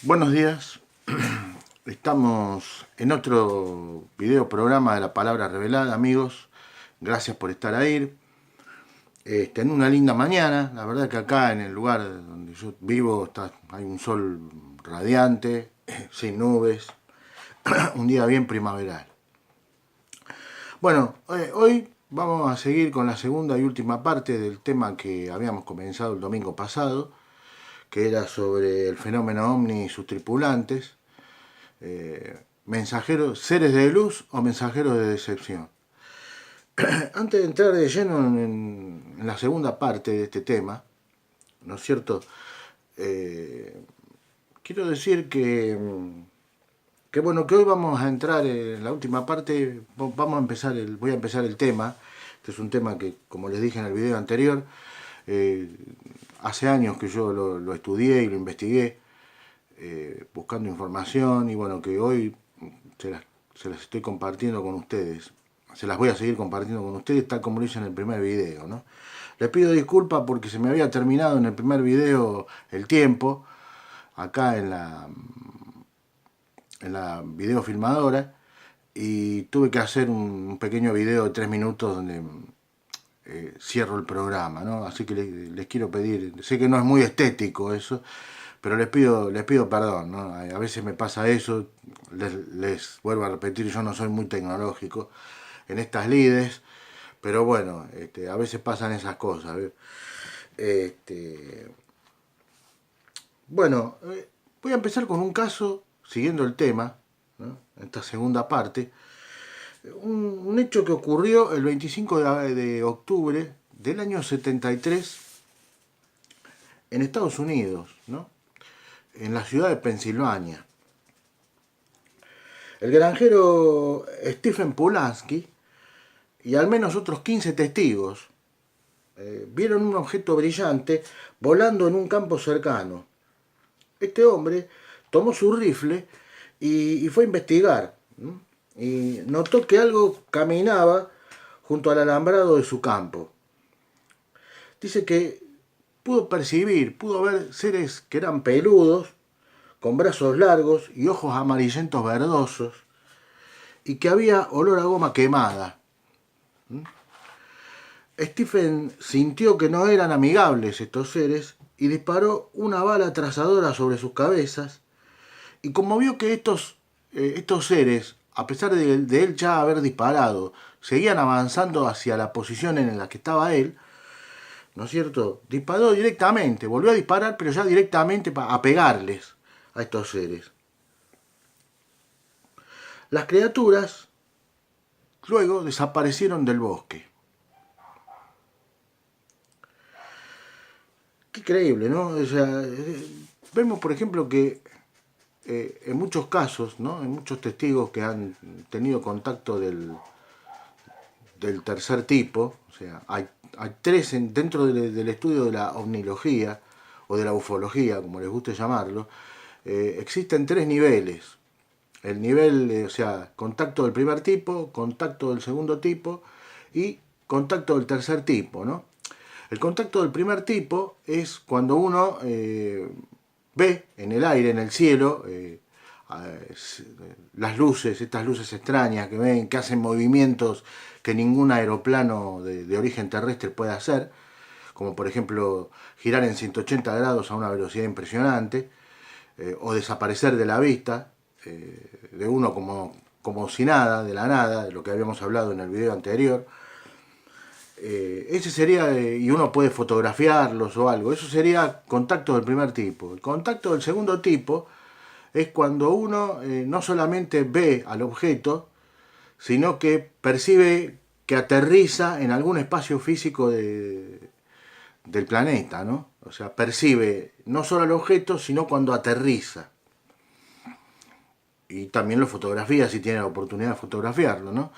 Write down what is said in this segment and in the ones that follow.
Buenos días, estamos en otro video programa de la palabra revelada, amigos. Gracias por estar ahí. En una linda mañana, la verdad que acá en el lugar donde yo vivo hay un sol radiante, sin nubes, un día bien primaveral. Bueno, hoy vamos a seguir con la segunda y última parte del tema que habíamos comenzado el domingo pasado, que era sobre el fenómeno ovni y sus tripulantes. Mensajeros, seres de luz o mensajeros de decepción. Antes de entrar de lleno en la segunda parte de este tema, ¿no es cierto? Quiero decir que bueno, que hoy vamos a entrar en la última parte, voy a empezar el tema. Este es un tema que, como les dije en el video anterior, eh, hace años que yo lo estudié y lo investigué, buscando información, y bueno, que hoy se las, se las estoy compartiendo con ustedes. Se las voy a seguir compartiendo con ustedes tal como lo hice en el primer video, ¿no? Les pido disculpas porque se me había terminado en el primer video el tiempo, acá en la videofilmadora, y tuve que hacer un pequeño video de 3 minutos donde cierro el programa, ¿no? Así que les quiero pedir, sé que no es muy estético eso, pero les pido perdón, ¿no? A veces me pasa eso, les vuelvo a repetir, yo no soy muy tecnológico en estas lides, pero bueno, a veces pasan esas cosas. Este, bueno, voy a empezar con un caso, siguiendo el tema, ¿no? Esta segunda parte, un hecho que ocurrió el 25 de octubre del año 73 en Estados Unidos, ¿no? En la ciudad de Pensilvania. El granjero Stephen Pulaski y al menos otros 15 testigos vieron un objeto brillante volando en un campo cercano. Este hombre tomó su rifle y fue a investigar. ¿No? Y notó que algo caminaba junto al alambrado de su campo. Dice que pudo ver seres que eran peludos, con brazos largos y ojos amarillentos verdosos, y que había olor a goma quemada. Stephen sintió que no eran amigables estos seres y disparó una bala trazadora sobre sus cabezas. Y como vio que estos seres, a pesar de él ya haber disparado, seguían avanzando hacia la posición en la que estaba él, ¿no es cierto? Disparó directamente, volvió a disparar, pero ya directamente a pegarles a estos seres. Las criaturas luego desaparecieron del bosque. Qué increíble, ¿no? O sea, vemos, por ejemplo, que en muchos casos, ¿no? En muchos testigos que han tenido contacto del tercer tipo, o sea, hay tres dentro del estudio de la ovnilogía o de la ufología, como les guste llamarlo, existen tres niveles. El nivel, o sea, contacto del primer tipo, contacto del segundo tipo y contacto del tercer tipo, ¿no? El contacto del primer tipo es cuando uno ve en el aire, en el cielo, las luces, estas luces extrañas que ven, que hacen movimientos que ningún aeroplano de origen terrestre puede hacer, como por ejemplo girar en 180 grados a una velocidad impresionante, o desaparecer de la vista, de uno como si nada, de la nada, de lo que habíamos hablado en el video anterior. Ese sería, y uno puede fotografiarlos o algo, eso sería contacto del primer tipo. El contacto del segundo tipo es cuando uno no solamente ve al objeto, sino que percibe que aterriza en algún espacio físico del planeta, ¿no? O sea, percibe no solo el objeto, sino cuando aterriza. Y también lo fotografía si tiene la oportunidad de fotografiarlo, ¿no?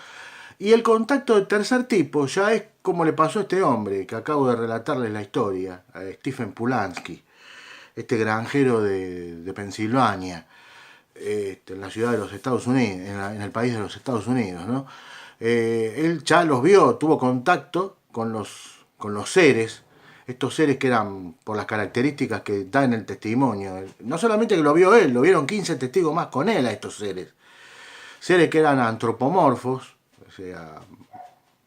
Y el contacto de tercer tipo ya es como le pasó a este hombre que acabo de relatarles la historia, a Stephen Pulaski, este granjero de Pensilvania, en la ciudad de los Estados Unidos, en el país de los Estados Unidos, ¿no? Él ya los vio, tuvo contacto con los seres estos seres que eran, por las características que da en el testimonio, no solamente que lo vio él, lo vieron 15 testigos más con él a estos seres. Seres que eran antropomorfos, o sea,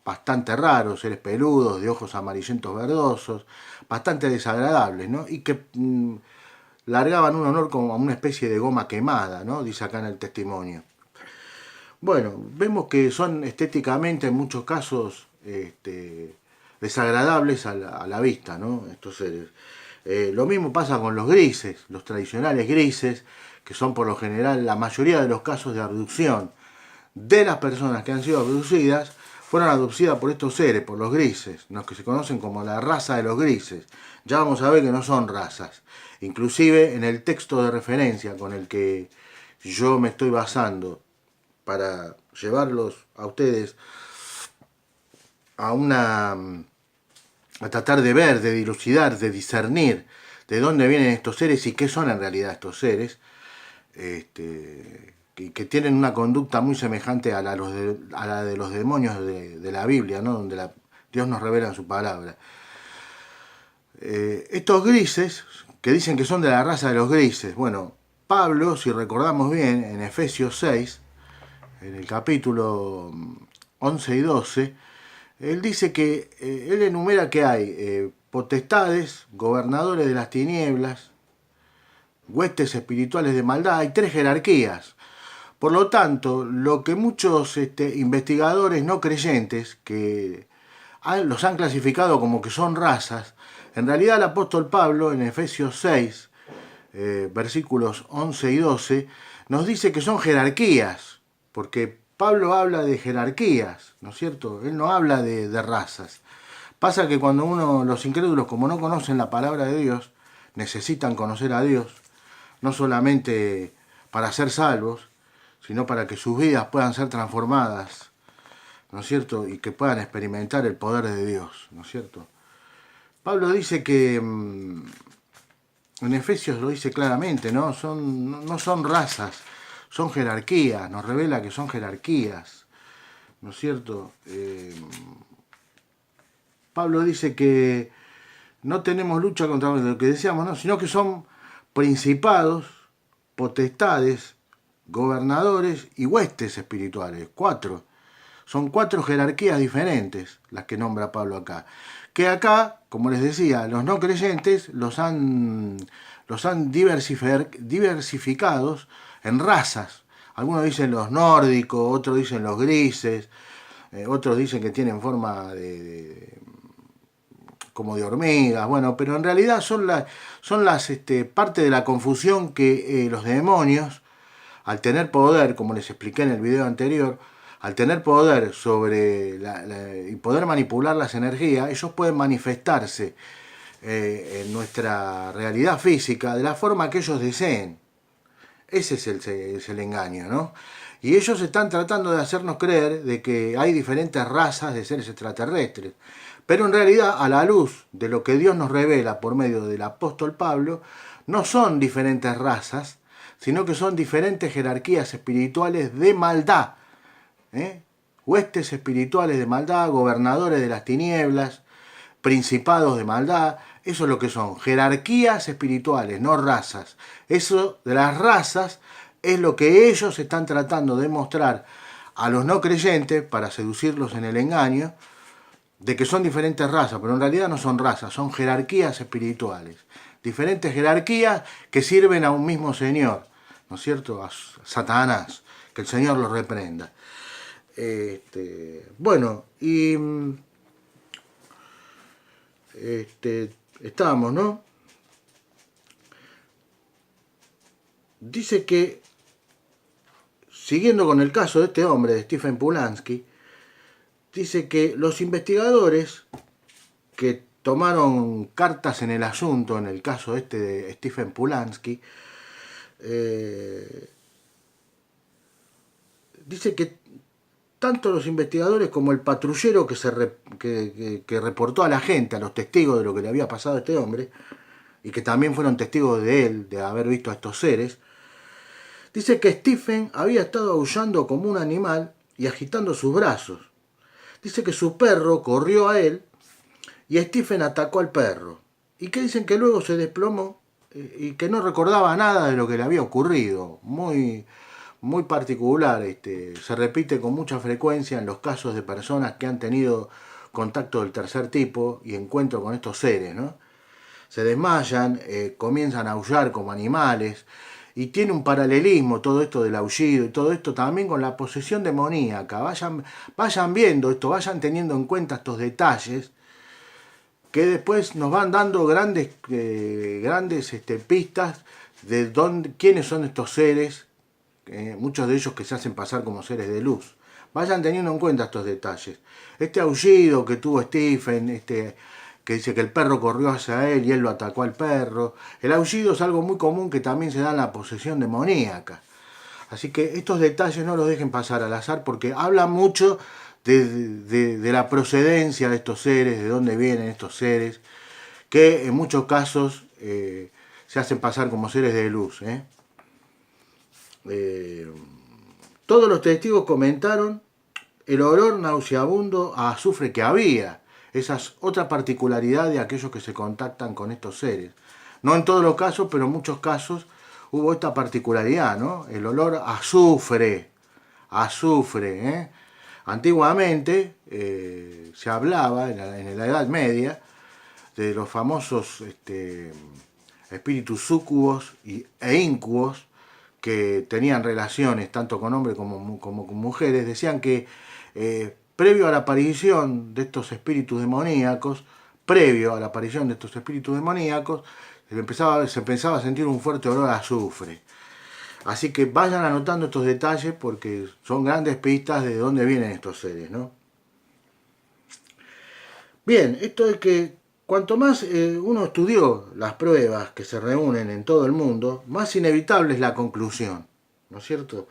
bastante raros, seres peludos, de ojos amarillentos verdosos, bastante desagradables, ¿no? Y que largaban un olor como a una especie de goma quemada, ¿no? Dice acá en el testimonio. Bueno, vemos que son estéticamente en muchos casos desagradables a la vista, ¿no? Estos seres. Lo mismo pasa con los grises, los tradicionales grises, que son por lo general la mayoría de los casos de abducción de las personas que han sido abducidas, fueron abducidas por estos seres, por los grises, los que se conocen como la raza de los grises. Ya vamos a ver que no son razas. Inclusive en el texto de referencia con el que yo me estoy basando para llevarlos a ustedes a tratar de ver, de dilucidar, de discernir de dónde vienen estos seres y qué son en realidad estos seres, que tienen una conducta muy semejante a la de los demonios de la Biblia, ¿no? Donde Dios nos revela en su palabra. Estos grises, que dicen que son de la raza de los grises, bueno, Pablo, si recordamos bien, en Efesios 6, en el capítulo 11 y 12, él dice que, él enumera que hay potestades, gobernadores de las tinieblas, huestes espirituales de maldad, hay 3 jerarquías. Por lo tanto, lo que muchos investigadores no creyentes, que los han clasificado como que son razas, en realidad el apóstol Pablo en Efesios 6, versículos 11 y 12, nos dice que son jerarquías, porque Pablo habla de jerarquías, ¿no es cierto? Él no habla de razas. Pasa que cuando los incrédulos, como no conocen la palabra de Dios, necesitan conocer a Dios, no solamente para ser salvos, sino para que sus vidas puedan ser transformadas, ¿no es cierto? Y que puedan experimentar el poder de Dios, ¿no es cierto? Pablo dice que, en Efesios lo dice claramente, ¿no? No son razas, son jerarquías, nos revela que son jerarquías, ¿no es cierto? Pablo dice que no tenemos lucha contra lo que decíamos, ¿no? Sino que son principados, potestades, gobernadores y huestes espirituales. 4. Son 4 jerarquías diferentes las que nombra Pablo acá. Que acá, como les decía, los no creyentes los han diversificados en razas. Algunos dicen los nórdicos, otros dicen los grises, otros dicen que tienen forma como de hormigas, bueno, pero en realidad son las parte de la confusión que los demonios, al tener poder, como les expliqué en el video anterior, al tener poder sobre y poder manipular las energías, ellos pueden manifestarse en nuestra realidad física de la forma que ellos deseen. Ese es el engaño, ¿no? Y ellos están tratando de hacernos creer de que hay diferentes razas de seres extraterrestres. Pero en realidad, a la luz de lo que Dios nos revela por medio del apóstol Pablo, no son diferentes razas, sino que son diferentes jerarquías espirituales de maldad. Huestes espirituales de maldad, gobernadores de las tinieblas, principados de maldad. Eso es lo que son, jerarquías espirituales, no razas. Eso de las razas es lo que ellos están tratando de mostrar a los no creyentes para seducirlos en el engaño, de que son diferentes razas, pero en realidad no son razas, son jerarquías espirituales. Diferentes jerarquías que sirven a un mismo Señor, ¿no es cierto? A Satanás, que el Señor lo reprenda. Bueno, y estábamos, ¿no? Dice que, siguiendo con el caso de este hombre, de Stephen Pulaski, dice que los investigadores que tomaron cartas en el asunto, en el caso de Stephen Pulaski, dice que tanto los investigadores como el patrullero que reportó a la gente, a los testigos de lo que le había pasado a este hombre, y que también fueron testigos de él, de haber visto a estos seres, dice que Stephen había estado aullando como un animal y agitando sus brazos. Dice que su perro corrió a él y Stephen atacó al perro. Y que dicen que luego se desplomó y que no recordaba nada de lo que le había ocurrido. Muy particular, se repite con mucha frecuencia en los casos de personas que han tenido contacto del tercer tipo y encuentro con estos seres, ¿no? Se desmayan, comienzan a aullar como animales, y tiene un paralelismo todo esto del aullido y todo esto también con la posesión demoníaca. Vayan viendo esto, vayan teniendo en cuenta estos detalles que después nos van dando grandes pistas de quiénes son estos seres, muchos de ellos que se hacen pasar como seres de luz. Vayan teniendo en cuenta estos detalles. Este aullido que tuvo Stephen, que dice que el perro corrió hacia él y él lo atacó al perro. El aullido es algo muy común que también se da en la posesión demoníaca. Así que estos detalles no los dejen pasar al azar porque habla mucho de la procedencia de estos seres, de dónde vienen estos seres, que en muchos casos se hacen pasar como seres de luz. Todos los testigos comentaron el olor nauseabundo a azufre que había. Esa es otra particularidad de aquellos que se contactan con estos seres. No en todos los casos, pero en muchos casos hubo esta particularidad, ¿no? El olor a azufre. Azufre, ¿eh? Antiguamente se hablaba en la Edad Media de los famosos espíritus súcubos e íncubos que tenían relaciones tanto con hombres como con mujeres. Decían que previo a la aparición de estos espíritus demoníacos, se empezaba a sentir un fuerte olor a azufre. Así que vayan anotando estos detalles porque son grandes pistas de dónde vienen estos seres, ¿no? Bien, esto es que cuanto más uno estudió las pruebas que se reúnen en todo el mundo, más inevitable es la conclusión, ¿no es cierto?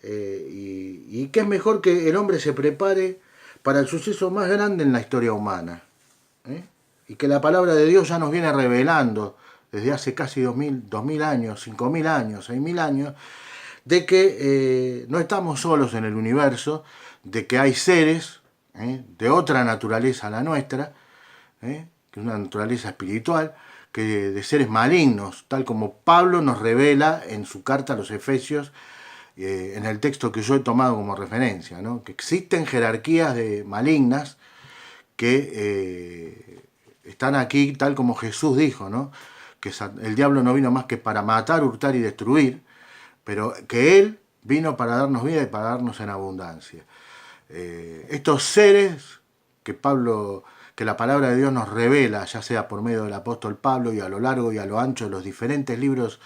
Y qué es mejor que el hombre se prepare para el suceso más grande en la historia humana, ¿eh? Y que la palabra de Dios ya nos viene revelando desde hace casi 2000 años, 5000 años, 6000 años, de que no estamos solos en el universo, de que hay seres de otra naturaleza a la nuestra, que es una naturaleza espiritual, que de seres malignos, tal como Pablo nos revela en su carta a los Efesios, en el texto que yo he tomado como referencia, ¿no? Que existen jerarquías malignas que están aquí, tal como Jesús dijo, ¿no? Que el diablo no vino más que para matar, hurtar y destruir, pero que Él vino para darnos vida y para darnos en abundancia. Estos seres que la palabra de Dios nos revela, ya sea por medio del apóstol Pablo y a lo largo y a lo ancho de los diferentes libros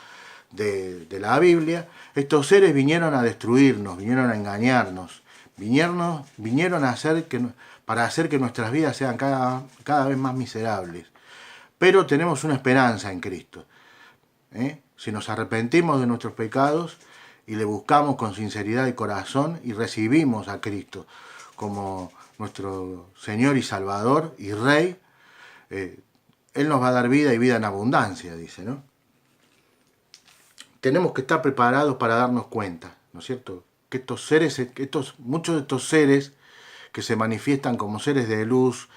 de la Biblia, estos seres vinieron a destruirnos, vinieron a engañarnos, vinieron para hacer que nuestras vidas sean cada vez más miserables. Pero tenemos una esperanza en Cristo. Si nos arrepentimos de nuestros pecados y le buscamos con sinceridad de corazón y recibimos a Cristo como nuestro Señor y Salvador y Rey, Él nos va a dar vida y vida en abundancia, dice, ¿no? Tenemos que estar preparados para darnos cuenta, ¿no es cierto? Que muchos de estos seres que se manifiestan como seres de luz,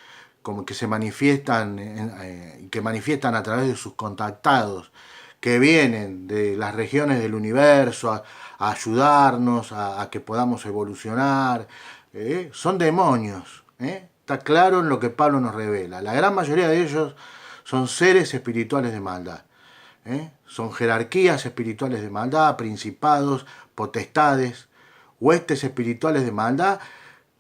como que se manifiestan que manifiestan a través de sus contactados, que vienen de las regiones del universo a ayudarnos, a que podamos evolucionar, son demonios, está claro en lo que Pablo nos revela. La gran mayoría de ellos son seres espirituales de maldad. Son jerarquías espirituales de maldad, principados, potestades, huestes espirituales de maldad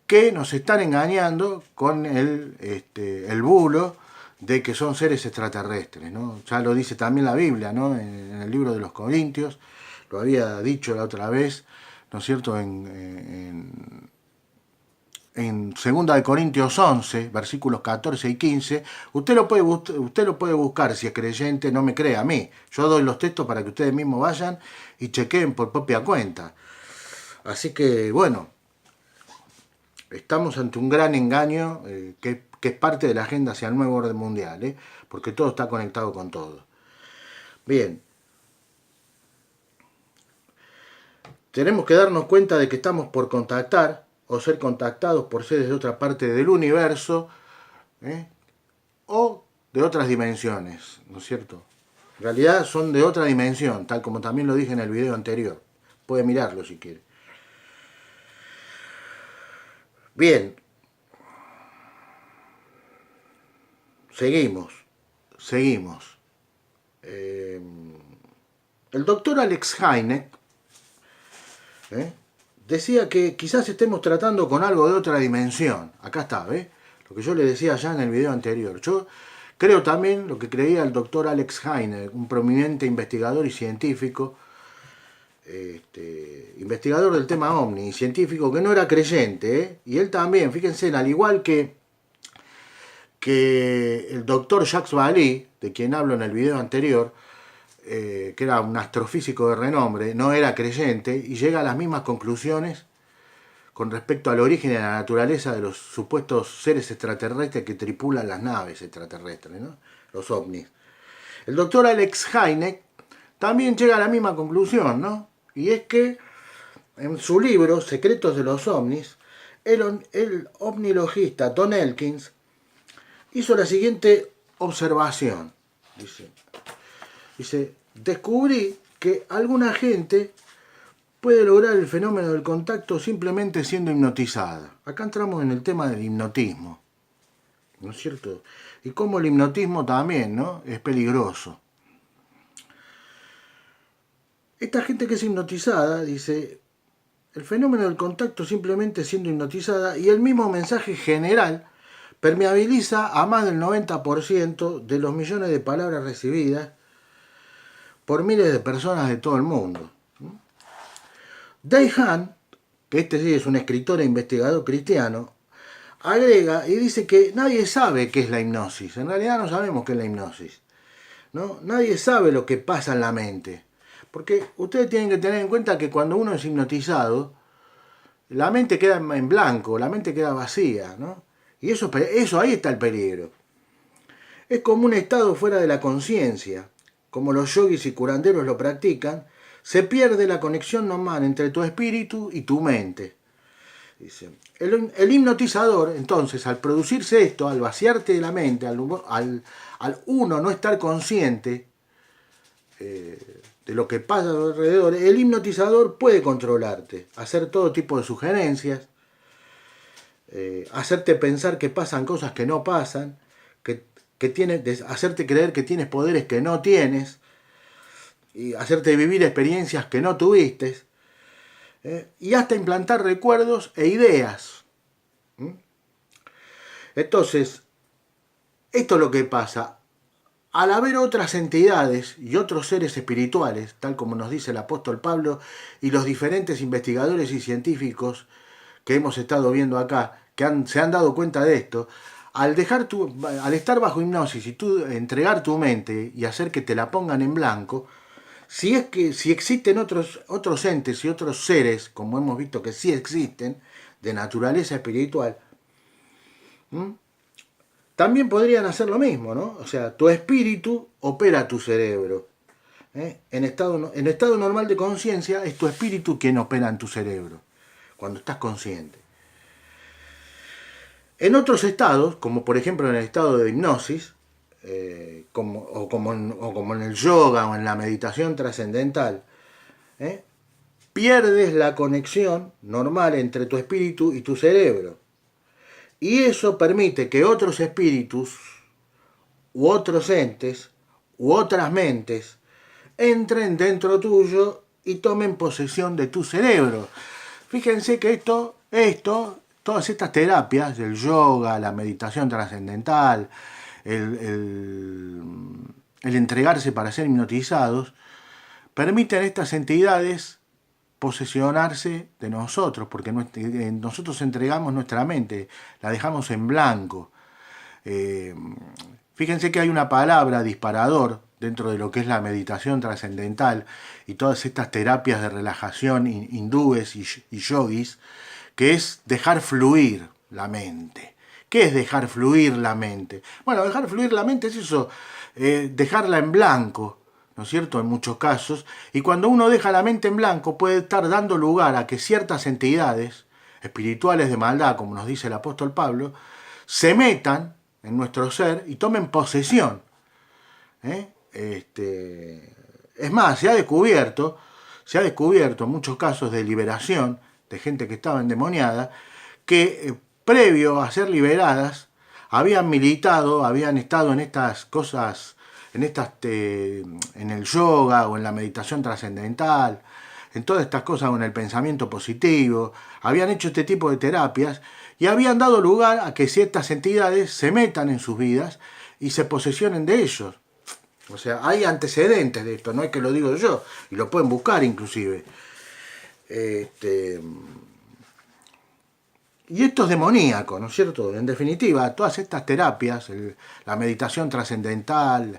que nos están engañando con el bulo de que son seres extraterrestres, ¿no? Ya lo dice también la Biblia, ¿no? En el libro de los Corintios, lo había dicho la otra vez, ¿no es cierto? En 2 de Corintios 11, versículos 14 y 15, usted lo puede buscar si es creyente, no me crea a mí. Yo doy los textos para que ustedes mismos vayan y chequeen por propia cuenta. Así que, bueno, estamos ante un gran engaño que es parte de la agenda hacia el nuevo orden mundial, porque todo está conectado con todo. Bien. Tenemos que darnos cuenta de que estamos por contactar o ser contactados por seres de otra parte del universo, de otras dimensiones, ¿no es cierto? En realidad son de otra dimensión, tal como también lo dije en el video anterior. Puede mirarlo si quiere. Bien. Seguimos. El doctor Alex Hynek decía que quizás estemos tratando con algo de otra dimensión. Acá está, ¿ves? Lo que yo le decía ya en el video anterior. Yo creo también lo que creía el doctor Alex Hynek, un prominente investigador y científico, investigador del tema OVNI, y científico que no era creyente, y él también, fíjense, al igual que el doctor Jacques Vallée, de quien hablo en el video anterior, que era un astrofísico de renombre, no era creyente y llega a las mismas conclusiones con respecto al origen y a la naturaleza de los supuestos seres extraterrestres que tripulan las naves extraterrestres, ¿no? Los ovnis. El doctor Alex Hynek también llega a la misma conclusión, ¿no? Y es que en su libro Secretos de los ovnis, el ovnilogista Tom Elkins hizo la siguiente observación. Dice, descubrí que alguna gente puede lograr el fenómeno del contacto simplemente siendo hipnotizada. Acá entramos en el tema del hipnotismo, ¿no es cierto? Y cómo el hipnotismo también, ¿no?, es peligroso. Esta gente que es hipnotizada, dice, el fenómeno del contacto simplemente siendo hipnotizada, y el mismo mensaje general permeabiliza a más del 90% de los millones de palabras recibidas por miles de personas de todo el mundo. Dave Hunt, que este sí es un escritor e investigador cristiano, agrega y dice que nadie sabe qué es la hipnosis. En realidad no sabemos qué es la hipnosis, ¿no? Nadie sabe lo que pasa en la mente. Porque ustedes tienen que tener en cuenta que cuando uno es hipnotizado, la mente queda en blanco, la mente queda vacía, ¿no? Y eso ahí está el peligro. Es como un estado fuera de la conciencia. Como los yogis y curanderos lo practican, se pierde la conexión normal entre tu espíritu y tu mente. Dice, el hipnotizador, entonces, al producirse esto, al vaciarte de la mente, al uno no estar consciente de lo que pasa a tu alrededor, el hipnotizador puede controlarte, hacer todo tipo de sugerencias, hacerte pensar que pasan cosas que no pasan, hacerte creer que tienes poderes que no tienes, y hacerte vivir experiencias que no tuviste, y hasta implantar recuerdos e ideas. Entonces, esto es lo que pasa. Al haber otras entidades y otros seres espirituales, tal como nos dice el apóstol Pablo y los diferentes investigadores y científicos que hemos estado viendo acá, que se han dado cuenta de esto, al estar bajo hipnosis y tú entregar tu mente y hacer que te la pongan en blanco, si existen otros entes y otros seres, como hemos visto que sí existen, de naturaleza espiritual, también podrían hacer lo mismo, ¿no? O sea, tu espíritu opera tu cerebro. En estado normal de conciencia es tu espíritu quien opera en tu cerebro, cuando estás consciente. En otros estados, como por ejemplo en el estado de hipnosis, como en el yoga o en la meditación trascendental, pierdes la conexión normal entre tu espíritu y tu cerebro. Y eso permite que otros espíritus, u otros entes, u otras mentes, entren dentro tuyo y tomen posesión de tu cerebro. Fíjense que todas estas terapias, el yoga, la meditación trascendental, el entregarse para ser hipnotizados, permiten a estas entidades posesionarse de nosotros, porque nosotros entregamos nuestra mente, la dejamos en blanco. Fíjense que hay una palabra disparador dentro de lo que es la meditación trascendental y todas estas terapias de relajación hindúes y yogis, que es dejar fluir la mente. ¿Qué es dejar fluir la mente? Bueno, dejar fluir la mente es eso, dejarla en blanco, ¿no es cierto?, en muchos casos, y cuando uno deja la mente en blanco puede estar dando lugar a que ciertas entidades espirituales de maldad, como nos dice el apóstol Pablo, se metan en nuestro ser y tomen posesión. Es más, se ha descubierto en muchos casos de liberación de gente que estaba endemoniada, que previo a ser liberadas habían militado, habían estado en estas cosas, en el yoga o en la meditación trascendental, en todas estas cosas o en el pensamiento positivo, habían hecho este tipo de terapias y habían dado lugar a que ciertas entidades se metan en sus vidas y se posesionen de ellos. O sea, hay antecedentes de esto, no es que lo digo yo, y lo pueden buscar inclusive. Y esto es demoníaco, ¿no es cierto? En definitiva, todas estas terapias, la meditación trascendental,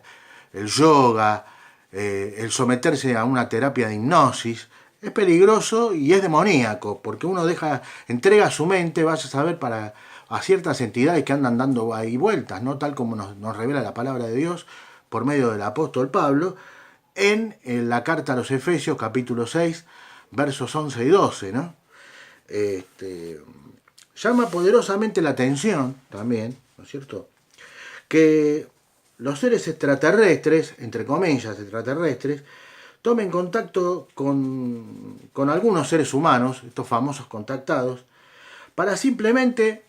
el yoga, el someterse a una terapia de hipnosis, es peligroso y es demoníaco, porque uno entrega su mente, vas a saber, a ciertas entidades que andan dando ahí vueltas, ¿no? Tal como nos revela la palabra de Dios por medio del apóstol Pablo, en la carta a los Efesios, capítulo 6, versos 11 y 12, ¿no? Llama poderosamente la atención también, ¿no es cierto?, que los seres extraterrestres, entre comillas extraterrestres, tomen contacto con algunos seres humanos, estos famosos contactados, para simplemente,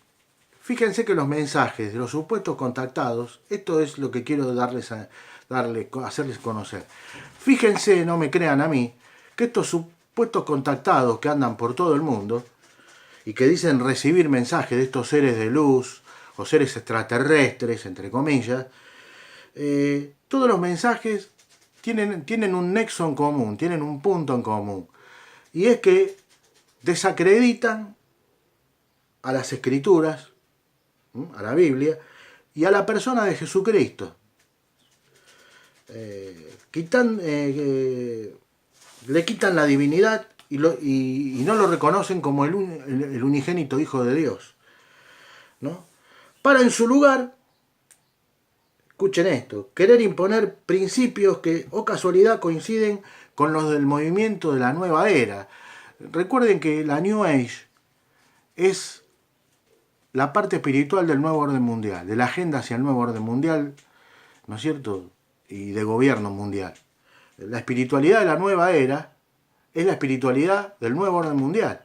fíjense que los mensajes de los supuestos contactados, esto es lo que quiero hacerles conocer. Fíjense, no me crean a mí, que estos supuestos contactados que andan por todo el mundo y que dicen recibir mensajes de estos seres de luz o seres extraterrestres, entre comillas, todos los mensajes tienen un nexo en común, tienen un punto en común, y es que desacreditan a las escrituras, a la Biblia, y a la persona de Jesucristo. Le quitan la divinidad y no lo reconocen como el unigénito Hijo de Dios, ¿no? Para en su lugar, escuchen esto, querer imponer principios que, o casualidad, coinciden con los del movimiento de la nueva era. Recuerden que la New Age es la parte espiritual del nuevo orden mundial, de la agenda hacia el nuevo orden mundial, ¿no es cierto?, y de gobierno mundial. La espiritualidad de la nueva era es la espiritualidad del nuevo orden mundial.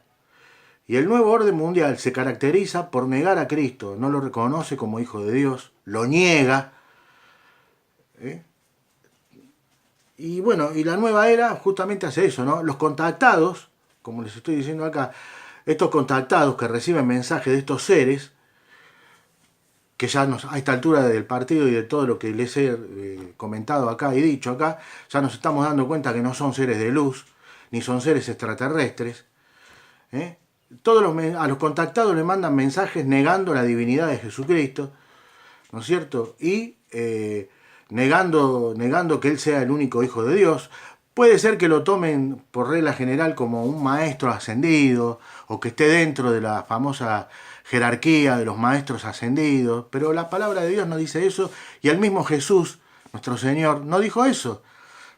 Y el nuevo orden mundial se caracteriza por negar a Cristo, no lo reconoce como Hijo de Dios, lo niega. Y bueno, y la nueva era justamente hace eso, ¿no? Los contactados, como les estoy diciendo acá, estos contactados que reciben mensajes de estos seres, que ya a esta altura del partido y de todo lo que les he comentado acá y dicho acá, ya nos estamos dando cuenta que no son seres de luz, ni son seres extraterrestres. A los contactados le mandan mensajes negando la divinidad de Jesucristo, ¿no es cierto? Y negando que Él sea el único Hijo de Dios. Puede ser que lo tomen por regla general como un maestro ascendido o que esté dentro de la famosa jerarquía de los maestros ascendidos, pero la palabra de Dios no dice eso y el mismo Jesús, nuestro Señor, no dijo eso,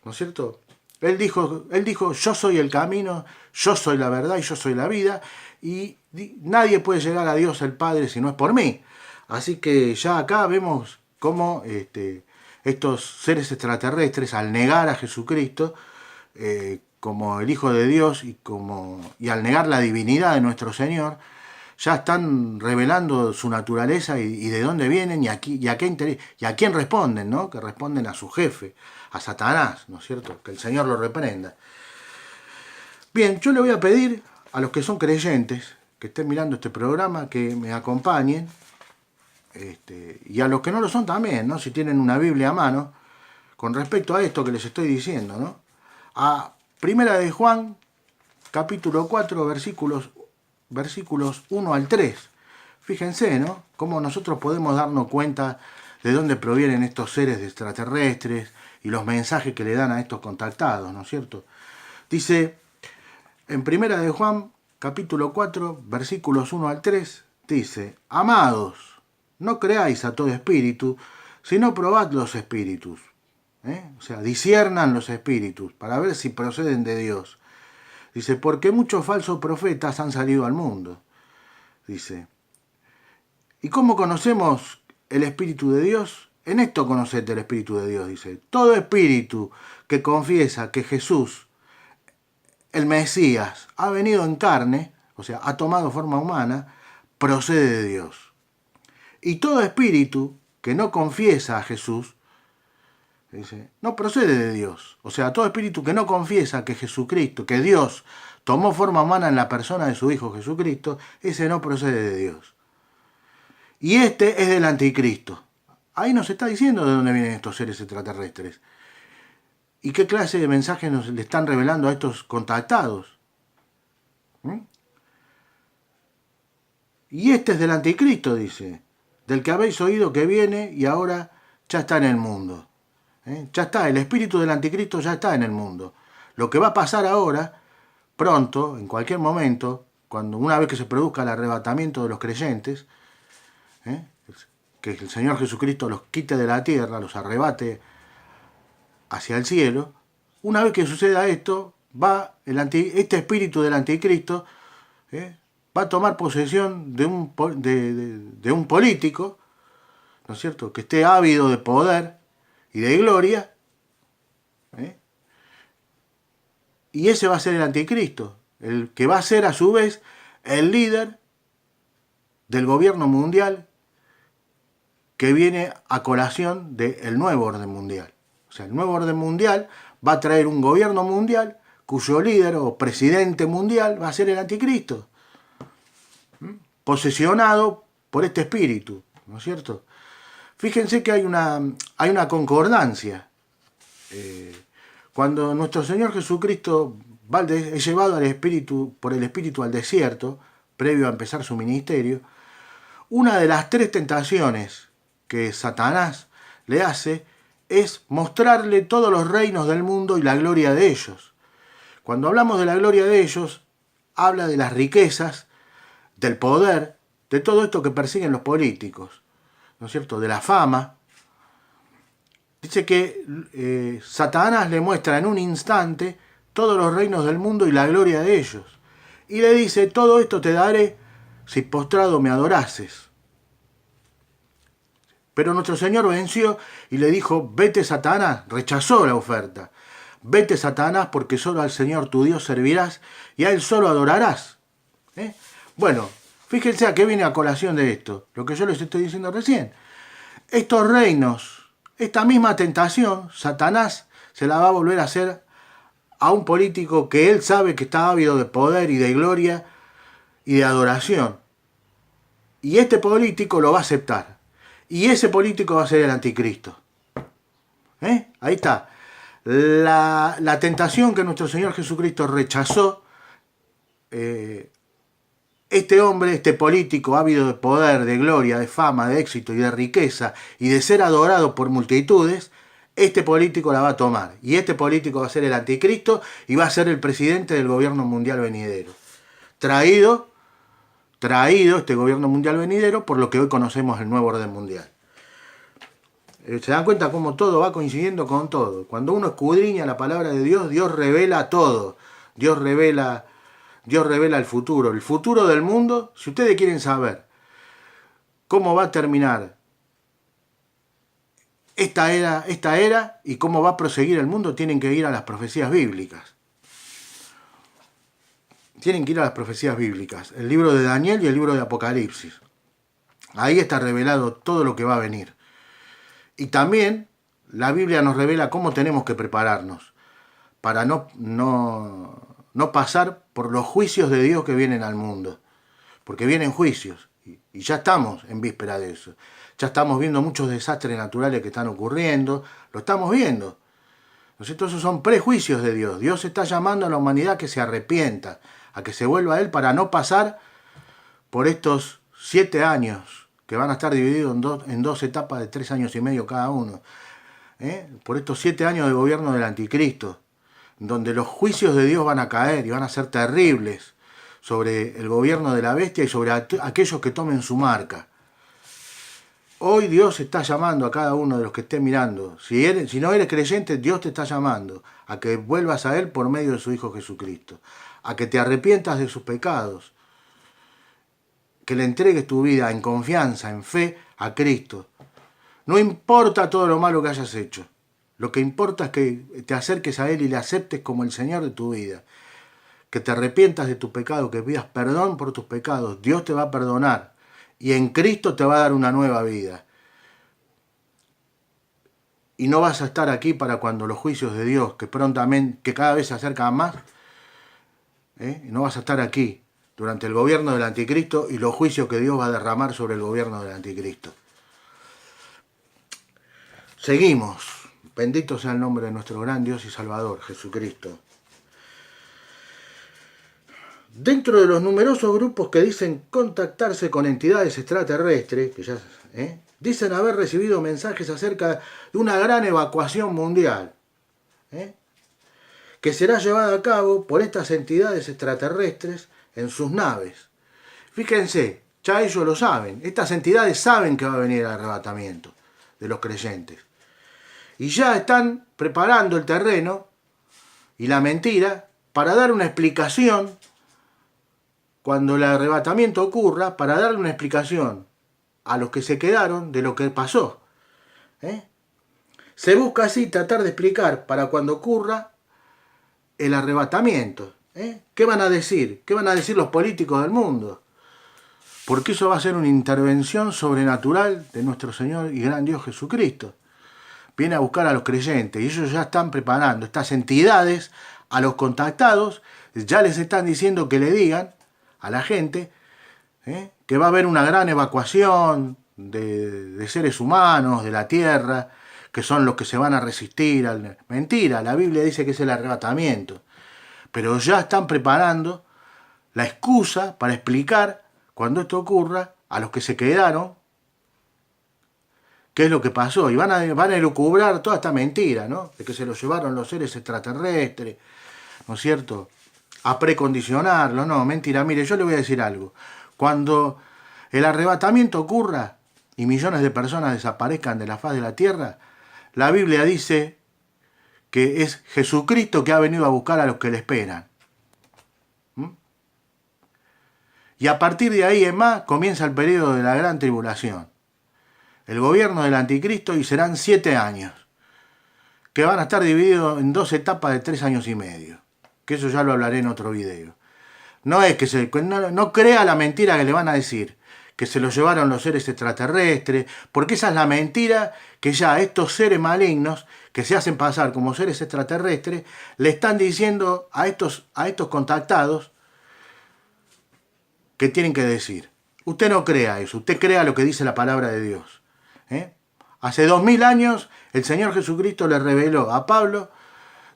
¿no es cierto? Él dijo, yo soy el camino, yo soy la verdad y yo soy la vida, y nadie puede llegar a Dios el Padre si no es por mí. Así que ya acá vemos cómo estos seres extraterrestres, al negar a Jesucristo como el Hijo de Dios y al negar la divinidad de nuestro Señor, ya están revelando su naturaleza y de dónde vienen y a quién responden, ¿no? Que responden a su jefe, a Satanás, ¿no es cierto? Que el Señor lo reprenda. Bien, yo le voy a pedir a los que son creyentes, que estén mirando este programa, que me acompañen, y a los que no lo son también, ¿no? Si tienen una Biblia a mano, con respecto a esto que les estoy diciendo, ¿no? A Primera de Juan, capítulo 4, versículos 1 al 3. Fíjense, ¿no? Cómo nosotros podemos darnos cuenta de dónde provienen estos seres extraterrestres y los mensajes que le dan a estos contactados, ¿no es cierto? Dice, en Primera de Juan, capítulo 4, versículos 1 al 3, dice, amados, no creáis a todo espíritu, sino probad los espíritus. O sea, disciernan los espíritus para ver si proceden de Dios. Dice, porque muchos falsos profetas han salido al mundo. Dice, ¿y cómo conocemos el Espíritu de Dios? En esto conocete el Espíritu de Dios, dice. Todo espíritu que confiesa que Jesús, el Mesías, ha venido en carne, o sea, ha tomado forma humana, procede de Dios. Y todo espíritu que no confiesa a Jesús, dice, no procede de Dios. O sea, todo espíritu que no confiesa que Jesucristo, que Dios tomó forma humana en la persona de su Hijo Jesucristo, ese no procede de Dios. Y este es del anticristo. Ahí nos está diciendo de dónde vienen estos seres extraterrestres. ¿Y qué clase de mensajes nos le están revelando a estos contactados? Y este es del anticristo, dice, del que habéis oído que viene y ahora ya está en el mundo. Ya está, el espíritu del anticristo ya está en el mundo. Lo que va a pasar ahora, pronto, en cualquier momento, cuando una vez que se produzca el arrebatamiento de los creyentes, que el Señor Jesucristo los quite de la tierra, los arrebate hacia el cielo, una vez que suceda esto, este espíritu del anticristo va a tomar posesión de un político, ¿no es cierto?, que esté ávido de poder y de gloria, y ese va a ser el anticristo, el que va a ser a su vez el líder del gobierno mundial que viene a colación del nuevo orden mundial. O sea, el nuevo orden mundial va a traer un gobierno mundial cuyo líder o presidente mundial va a ser el anticristo, posesionado por este espíritu, ¿no es cierto? Fíjense que hay una concordancia. Cuando nuestro Señor Jesucristo es llevado por el Espíritu al desierto, previo a empezar su ministerio, una de las 3 tentaciones que Satanás le hace es mostrarle todos los reinos del mundo y la gloria de ellos. Cuando hablamos de la gloria de ellos, habla de las riquezas, del poder, de todo esto que persiguen los políticos, ¿no es cierto?, de la fama. Dice que Satanás le muestra en un instante todos los reinos del mundo y la gloria de ellos. Y le dice, todo esto te daré si postrado me adorases. Pero nuestro Señor venció y le dijo, vete Satanás, rechazó la oferta. Vete Satanás porque solo al Señor tu Dios servirás y a Él solo adorarás. Bueno, fíjense a qué viene a colación de esto, lo que yo les estoy diciendo recién. Estos reinos, esta misma tentación, Satanás se la va a volver a hacer a un político que él sabe que está ávido de poder y de gloria y de adoración. Y este político lo va a aceptar. Y ese político va a ser el anticristo. Ahí está. La tentación que nuestro Señor Jesucristo rechazó, este hombre, este político ávido de poder, de gloria, de fama, de éxito y de riqueza y de ser adorado por multitudes, este político la va a tomar. Y este político va a ser el anticristo y va a ser el presidente del gobierno mundial venidero. Traído este gobierno mundial venidero por lo que hoy conocemos el nuevo orden mundial. Se dan cuenta cómo todo va coincidiendo con todo. Cuando uno escudriña la palabra de Dios, Dios revela todo. Dios revela el futuro del mundo. Si ustedes quieren saber cómo va a terminar esta era y cómo va a proseguir el mundo, tienen que ir a las profecías bíblicas. Tienen que ir a las profecías bíblicas, el libro de Daniel y el libro de Apocalipsis. Ahí está revelado todo lo que va a venir. Y también la Biblia nos revela cómo tenemos que prepararnos para no pasar por los juicios de Dios que vienen al mundo. Porque vienen juicios y ya estamos en víspera de eso. Ya estamos viendo muchos desastres naturales que están ocurriendo, lo estamos viendo. Entonces, esos son prejuicios de Dios. Dios está llamando a la humanidad a que se arrepienta, a que se vuelva a Él para no pasar por estos 7 años que van a estar divididos en dos etapas de 3 años y medio cada uno. Por estos 7 años de gobierno del anticristo, donde los juicios de Dios van a caer y van a ser terribles sobre el gobierno de la bestia y sobre aquellos que tomen su marca. Hoy Dios está llamando a cada uno de los que estén mirando. Si no eres creyente, Dios te está llamando a que vuelvas a Él por medio de su Hijo Jesucristo. A que te arrepientas de sus pecados. que le entregues tu vida en confianza, en fe a Cristo. No importa todo lo malo que hayas hecho. Lo que importa es que te acerques a Él y le aceptes como el Señor de tu vida. Que te arrepientas de tu pecado, que pidas perdón por tus pecados. Dios te va a perdonar y en Cristo te va a dar una nueva vida. Y no vas a estar aquí para cuando los juicios de Dios, que prontamente, que cada vez se acercan más, no vas a estar aquí durante el gobierno del anticristo y los juicios que Dios va a derramar sobre el gobierno del anticristo. Seguimos. Bendito sea el nombre de nuestro gran Dios y Salvador, Jesucristo. Dentro de los numerosos grupos que dicen contactarse con entidades extraterrestres, que ya, dicen haber recibido mensajes acerca de una gran evacuación mundial, que será llevada a cabo por estas entidades extraterrestres en sus naves. Fíjense, ya ellos lo saben, estas entidades saben que va a venir el arrebatamiento de los creyentes. Y ya están preparando el terreno y la mentira para dar una explicación cuando el arrebatamiento ocurra, para darle una explicación a los que se quedaron de lo que pasó. Se busca así tratar de explicar para cuando ocurra el arrebatamiento. ¿Qué van a decir? ¿Qué van a decir los políticos del mundo? Porque eso va a ser una intervención sobrenatural de nuestro Señor y gran Dios Jesucristo. Viene a buscar a los creyentes y ellos ya están preparando. Estas entidades, a los contactados, ya les están diciendo que le digan a la gente que va a haber una gran evacuación de seres humanos de la tierra, que son los que se van a resistir. Mentira, la Biblia dice que es el arrebatamiento. Pero ya están preparando la excusa para explicar, cuando esto ocurra, a los que se quedaron, qué es lo que pasó. Y van a elucubrar toda esta mentira, ¿no? De que se lo llevaron los seres extraterrestres, ¿no es cierto?, a precondicionarlo. No, mentira. Mire, yo le voy a decir algo. Cuando el arrebatamiento ocurra y millones de personas desaparezcan de la faz de la tierra, la Biblia dice que es Jesucristo que ha venido a buscar a los que le esperan. Y a partir de ahí en más comienza el periodo de la gran tribulación. El gobierno del anticristo, y serán 7 años, que van a estar divididos en 2 etapas de 3 años y medio. Que eso ya lo hablaré en otro video. No es que no crea la mentira que le van a decir, que se lo llevaron los seres extraterrestres, porque esa es la mentira que ya estos seres malignos, que se hacen pasar como seres extraterrestres, le están diciendo a estos contactados que tienen que decir. Usted no crea eso, usted crea lo que dice la palabra de Dios. Hace 2000 años el Señor Jesucristo le reveló a Pablo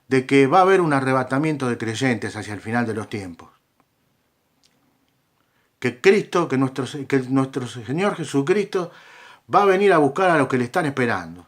de que va a haber un arrebatamiento de creyentes hacia el final de los tiempos. Que nuestro Señor Jesucristo va a venir a buscar a los que le están esperando.